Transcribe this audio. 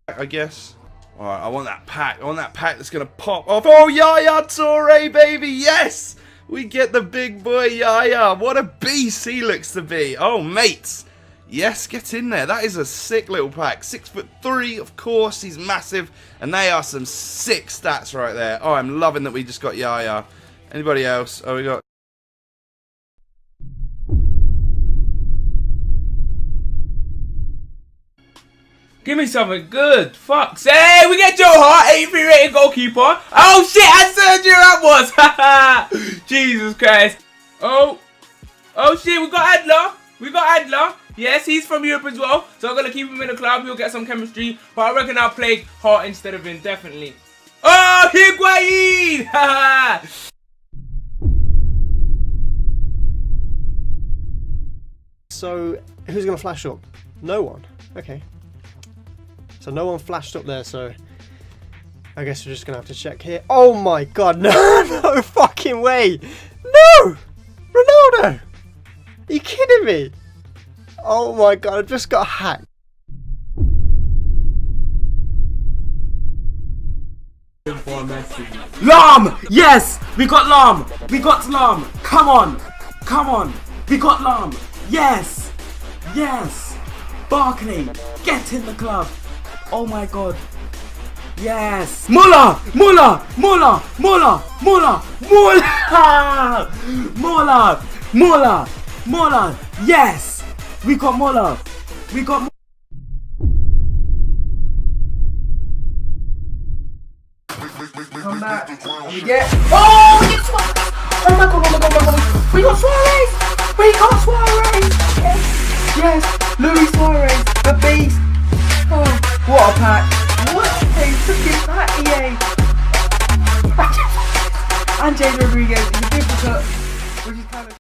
I guess. Alright, I want that pack. I want that pack that's going to pop off. Oh, Yaya Toure, baby. Yes! We get the big boy Yaya. What a beast he looks to be. Oh, mates. Yes, get in there. That is a sick little pack. 6'3", of course. He's massive. And they are some sick stats right there. Oh, I'm loving that we just got Yaya. Anybody else? Oh, we got... Give me something good. Fuck. Hey, we get Joe Hart, 83 rated goalkeeper. Oh shit, I said you that was. Jesus Christ. Oh shit, we got Adler. We got Adler. Yes, he's from Europe as well. So I'm gonna keep him in the club. He'll get some chemistry. But I reckon I'll play Hart instead of him, definitely. Oh, Higuain! So, who's gonna flash up? No one. Okay. So no one flashed up there, so I guess we're just gonna have to check here. Oh my god, no, no fucking way! No! Ronaldo! Are you kidding me? Oh my god, I just got hacked. Lam! Yes! We got Lam! We got Lam! Come on! Come on! We got Lam! Yes! Yes! Barkley! Get in the club! Oh my god. Yes. Muller! Muller! Muller! Muller! Muller! Muller! Muller! Muller! Muller! Yes! We got Muller! We got Come back. We get... Oh! We get Suarez! Oh my god, oh my god, oh my god! We got Suarez! We got Suarez! Yes! Yes! Luis Suarez! The beast! Oh, what a pack! What a freaking pack, EA! And James Rodriguez is a duplicate, which is kind of...